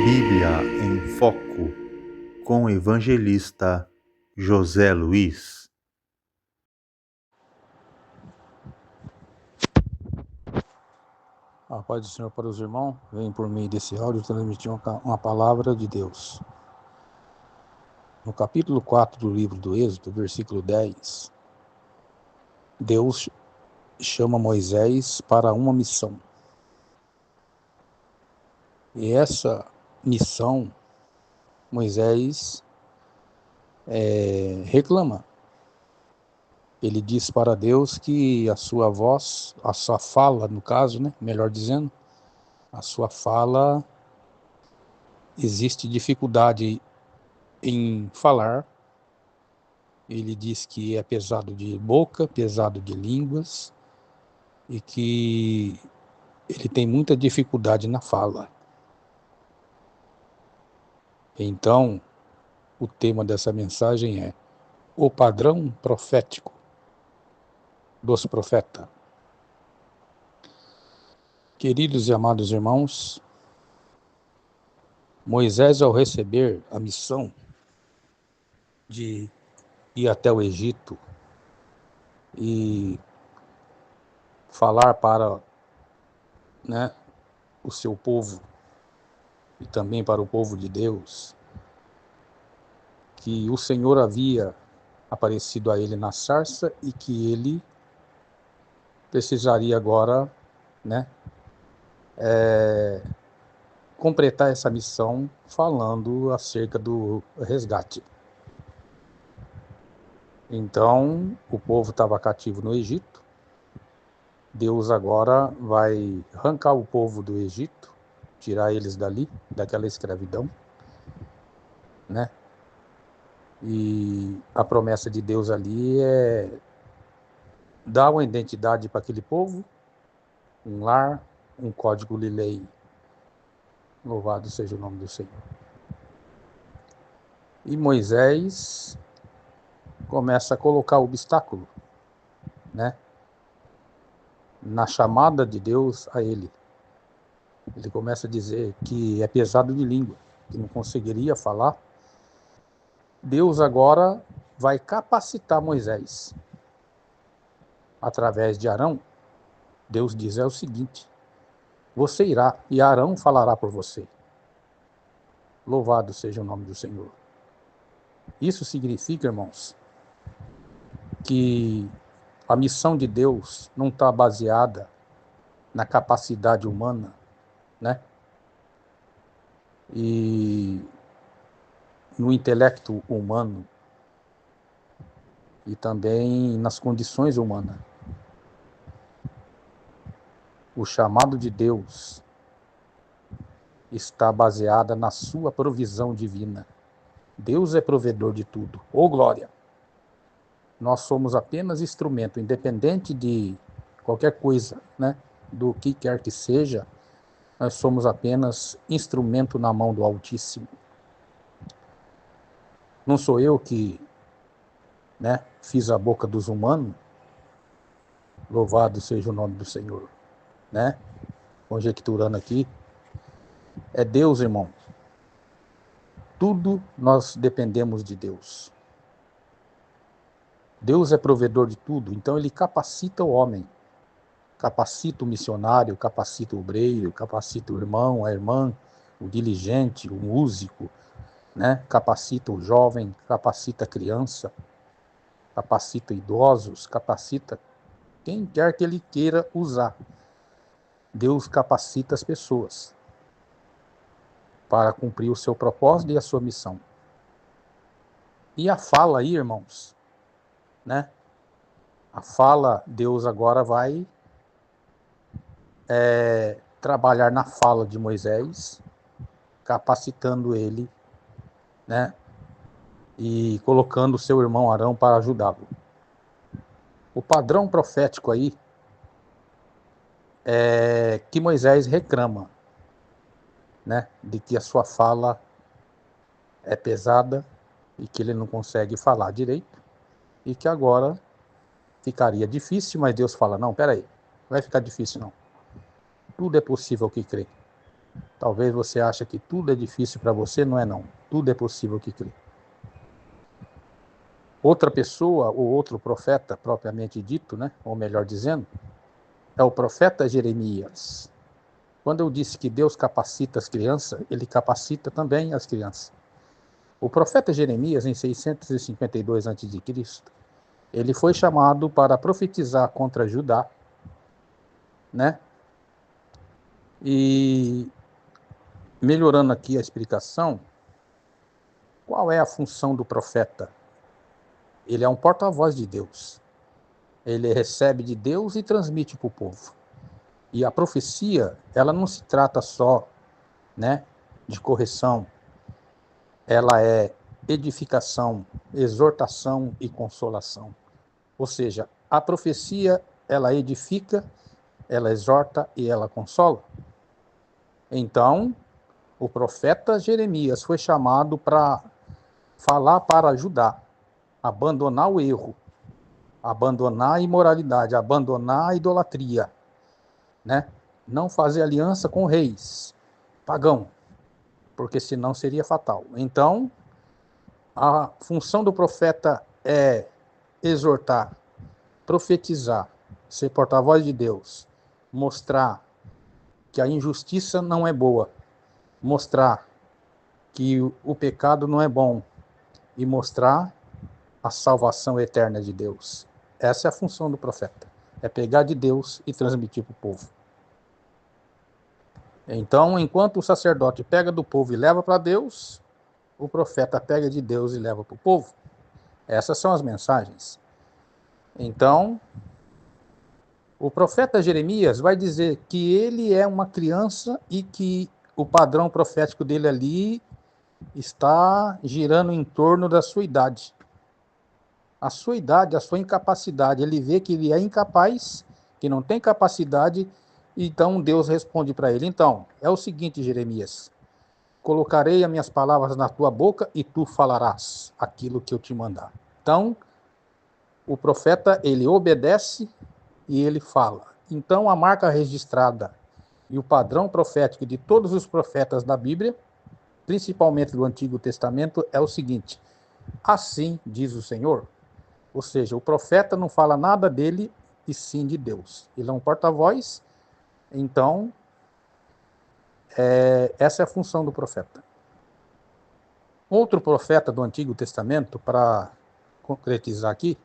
Bíblia em Foco, com o evangelista José Luiz. A paz do Senhor para os irmãos, vem por meio desse áudio transmitir uma palavra de Deus. No capítulo 4 do livro do Êxodo, versículo 10, Deus chama Moisés para uma missão. E essa missão, Moisés reclama. Ele diz para Deus que a sua voz, a sua fala, no caso, melhor dizendo, a sua fala, existe dificuldade em falar. Ele diz que é pesado de boca, pesado de línguas e que ele tem muita dificuldade na fala. Então, o tema dessa mensagem é o padrão profético dos profetas. Queridos e amados irmãos, Moisés, ao receber a missão de ir até o Egito e falar para o seu povo e também para o povo de Deus que o Senhor havia aparecido a ele na sarça e que ele precisaria agora completar essa missão falando acerca do resgate. Então, o povo estava cativo no Egito. Deus agora vai arrancar o povo do Egito, tirar eles dali, daquela escravidão, E a promessa de Deus ali é dar uma identidade para aquele povo, um lar, um código de lei. Louvado seja o nome do Senhor. E Moisés começa a colocar obstáculo, na chamada de Deus a ele. Ele começa a dizer que é pesado de língua, que não conseguiria falar. Deus agora vai capacitar Moisés. Através de Arão, Deus diz o seguinte: você irá e Arão falará por você. Louvado seja o nome do Senhor. Isso significa, irmãos, que a missão de Deus não está baseada na capacidade humana, e no intelecto humano e também nas condições humanas. O chamado de Deus está baseado na sua provisão divina. Deus é provedor de tudo. Ô glória! Nós somos apenas instrumento, independente de qualquer coisa, do que quer que seja, nós somos apenas instrumento na mão do Altíssimo. Não sou eu que fiz a boca dos humanos. Louvado seja o nome do Senhor. Conjecturando aqui, é Deus, irmão. Tudo nós dependemos de Deus. Deus é provedor de tudo, então ele capacita o homem, capacita o missionário, capacita o obreiro, capacita o irmão, a irmã, o diligente, o músico, capacita o jovem, capacita a criança, capacita idosos, capacita quem quer que ele queira usar. Deus capacita as pessoas para cumprir o seu propósito e a sua missão. E a fala aí, irmãos, a fala, Deus agora vai trabalhar na fala de Moisés, capacitando ele, e colocando o seu irmão Arão para ajudá-lo. O padrão profético aí é que Moisés reclama, de que a sua fala é pesada e que ele não consegue falar direito e que agora ficaria difícil, mas Deus fala, não, peraí, não vai ficar difícil não. Tudo é possível ao que crê. Talvez você ache que tudo é difícil para você, não é não. Tudo é possível que crê. Outra pessoa, ou outro profeta, propriamente dito, né? Ou melhor dizendo, é o profeta Jeremias. Quando eu disse que Deus capacita as crianças, ele capacita também as crianças. O profeta Jeremias, em 652 a.C., ele foi chamado para profetizar contra Judá, né? E melhorando aqui a explicação, qual é a função do profeta? Ele é um porta-voz de Deus. Ele recebe de Deus e transmite para o povo. E a profecia, ela não se trata só, né, de correção. Ela é edificação, exortação e consolação. Ou seja, a profecia, ela edifica, ela exorta e ela consola. Então, o profeta Jeremias foi chamado para falar para ajudar, abandonar o erro, abandonar a imoralidade, abandonar a idolatria, né? Não fazer aliança com reis pagão, porque senão seria fatal. Então, a função do profeta é exortar, profetizar, ser porta-voz de Deus, mostrar que a injustiça não é boa, mostrar que o pecado não é bom e mostrar a salvação eterna de Deus. Essa é a função do profeta, é pegar de Deus e transmitir para o povo. Então, enquanto o sacerdote pega do povo e leva para Deus, o profeta pega de Deus e leva para o povo. Essas são as mensagens. Então, o profeta Jeremias vai dizer que ele é uma criança e que o padrão profético dele ali está girando em torno da sua idade. A sua idade, a sua incapacidade. Ele vê que ele é incapaz, que não tem capacidade, então Deus responde para ele. Então, é o seguinte, Jeremias, colocarei as minhas palavras na tua boca e tu falarás aquilo que eu te mandar. Então, o profeta, ele obedece e ele fala. Então, a marca registrada e o padrão profético de todos os profetas da Bíblia, principalmente do Antigo Testamento, é o seguinte: assim diz o Senhor. Ou seja, o profeta não fala nada dele e sim de Deus. Ele é um porta-voz, então, essa é a função do profeta. Outro profeta do Antigo Testamento, para concretizar aqui,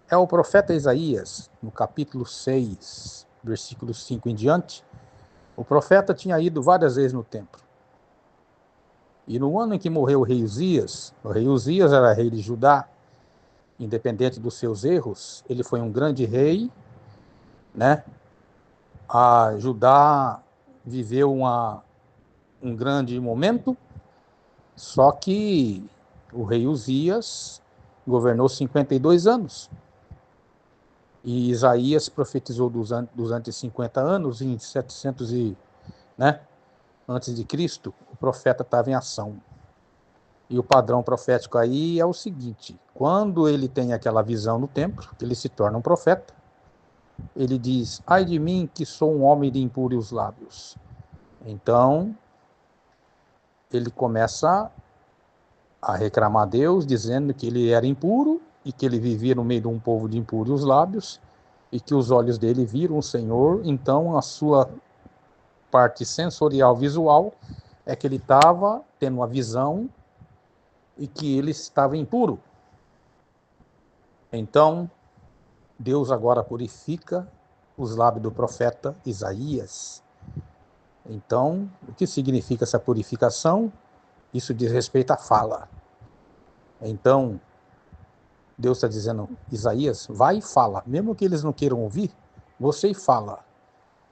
é o profeta Isaías, no capítulo 6, versículo 5 em diante. O profeta tinha ido várias vezes no templo. E no ano em que morreu o rei Uzias era rei de Judá, independente dos seus erros, ele foi um grande rei, né? A Judá viveu um grande momento, só que o rei Uzias governou 52 anos. E Isaías profetizou durante 50 anos, em 700 antes de Cristo, o profeta estava em ação. E o padrão profético aí é o seguinte: quando ele tem aquela visão no templo, ele se torna um profeta, ele diz: ai de mim que sou um homem de impuros lábios. Então, ele começa a reclamar a Deus, dizendo que ele era impuro e que ele vivia no meio de um povo de impuros lábios e que os olhos dele viram o Senhor. Então, a sua parte sensorial visual é que ele estava tendo uma visão e que ele estava impuro. Então, Deus agora purifica os lábios do profeta Isaías. Então, o que significa essa purificação? Isso diz respeito à fala. Então, Deus está dizendo: Isaías, vai e fala. Mesmo que eles não queiram ouvir, você fala.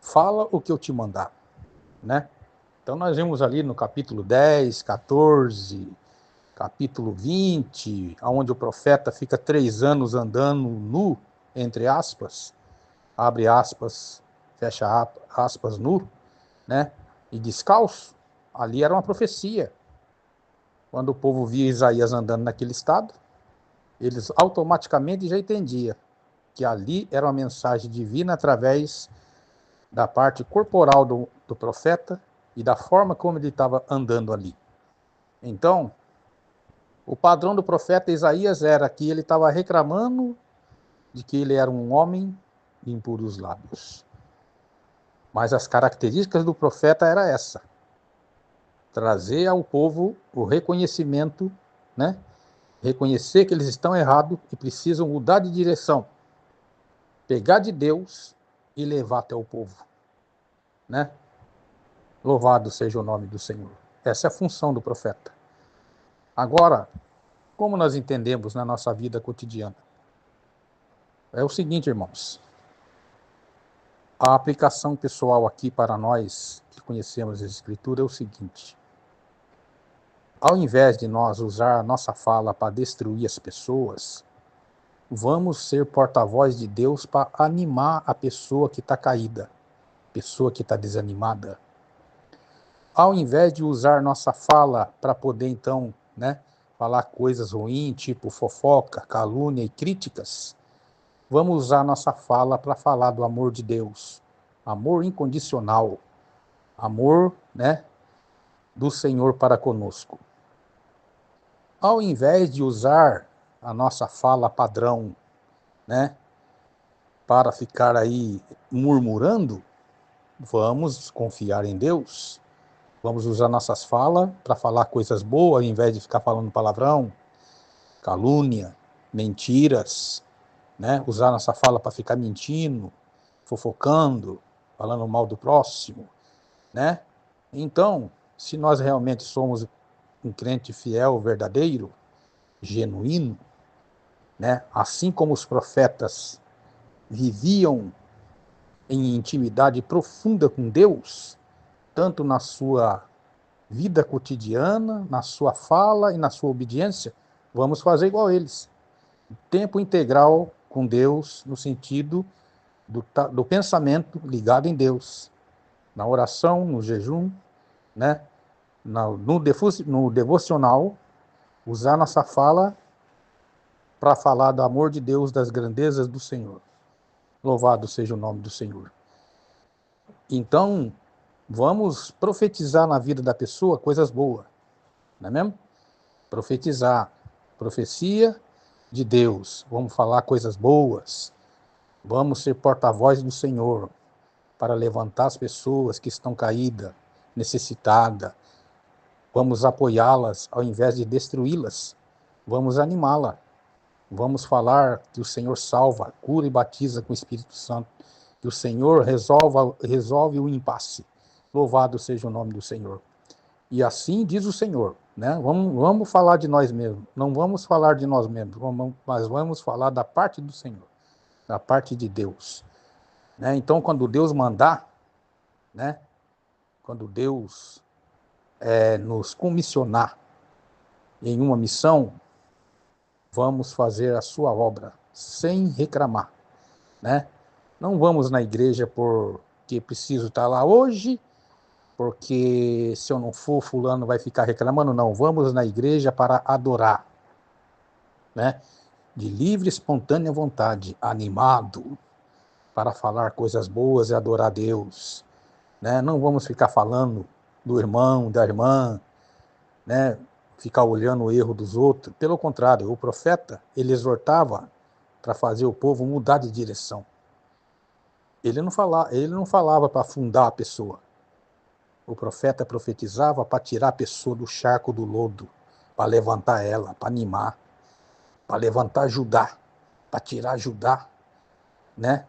Fala o que eu te mandar, né? Então, nós vemos ali no capítulo 10, 14, capítulo 20, onde o profeta fica 3 anos andando nu, entre aspas, abre aspas, fecha aspas, nu, né? E descalço. Ali era uma profecia. Quando o povo via Isaías andando naquele estado, eles automaticamente já entendiam que ali era uma mensagem divina através da parte corporal do profeta e da forma como ele estava andando ali. Então, o padrão do profeta Isaías era que ele estava reclamando de que ele era um homem de impuros lábios. Mas as características do profeta era essa: trazer ao povo o reconhecimento, né? Reconhecer que eles estão errados e precisam mudar de direção, pegar de Deus e levar até o povo, né? Louvado seja o nome do Senhor. Essa é a função do profeta. Agora, como nós entendemos na nossa vida cotidiana? É o seguinte, irmãos. A aplicação pessoal aqui para nós que conhecemos a Escritura é o seguinte: ao invés de nós usar a nossa fala para destruir as pessoas, vamos ser porta-voz de Deus para animar a pessoa que está caída, pessoa que está desanimada. Ao invés de usar nossa fala para poder, então, né, falar coisas ruins, tipo fofoca, calúnia e críticas, vamos usar nossa fala para falar do amor de Deus, amor incondicional, amor, né, do Senhor para conosco. Ao invés de usar a nossa fala padrão, né, para ficar aí murmurando, vamos confiar em Deus. Vamos usar nossas falas para falar coisas boas, ao invés de ficar falando palavrão, calúnia, mentiras, né? Usar nossa fala para ficar mentindo, fofocando, falando mal do próximo, né? Então, se nós realmente somos um crente fiel, verdadeiro, genuíno, né? Assim como os profetas viviam em intimidade profunda com Deus, tanto na sua vida cotidiana, na sua fala e na sua obediência, vamos fazer igual a eles. Tempo integral com Deus, no sentido do pensamento ligado em Deus, na oração, no jejum, né? no devocional, usar nossa fala para falar do amor de Deus, das grandezas do Senhor. Louvado seja o nome do Senhor. Então, vamos profetizar na vida da pessoa coisas boas, não é mesmo? Profetizar, profecia de Deus, vamos falar coisas boas, vamos ser porta-voz do Senhor para levantar as pessoas que estão caídas, necessitadas, vamos apoiá-las ao invés de destruí-las, vamos animá-la, vamos falar que o Senhor salva, cura e batiza com o Espírito Santo, que o Senhor resolve o impasse. Louvado seja o nome do Senhor. E assim diz o Senhor, né? Vamos falar de nós mesmos, não vamos falar de nós mesmos, mas vamos falar da parte do Senhor, da parte de Deus, né? Então, quando Deus mandar, né? Quando Deus nos comissionar em uma missão, vamos fazer a sua obra sem reclamar, né? Não vamos na igreja porque preciso estar lá hoje, porque se eu não for, fulano vai ficar reclamando. Não, vamos na igreja para adorar, né? De livre, espontânea vontade, animado, para falar coisas boas e adorar a Deus, né? Não vamos ficar falando do irmão, da irmã, né? Ficar olhando o erro dos outros. Pelo contrário, o profeta, ele exortava para fazer o povo mudar de direção. Ele não falava para afundar a pessoa. O profeta profetizava para tirar a pessoa do charco do lodo, para levantar ela, para animar, para levantar Judá, para tirar Judá, né,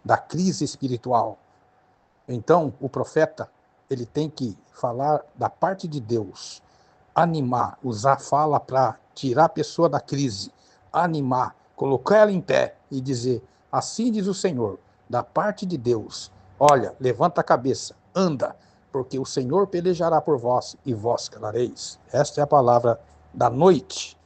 da crise espiritual. Então, o profeta, ele tem que falar da parte de Deus, animar, usar a fala para tirar a pessoa da crise, animar, colocar ela em pé e dizer: assim diz o Senhor, da parte de Deus, olha, levanta a cabeça, anda, porque o Senhor pelejará por vós e vós calareis. Esta é a palavra da noite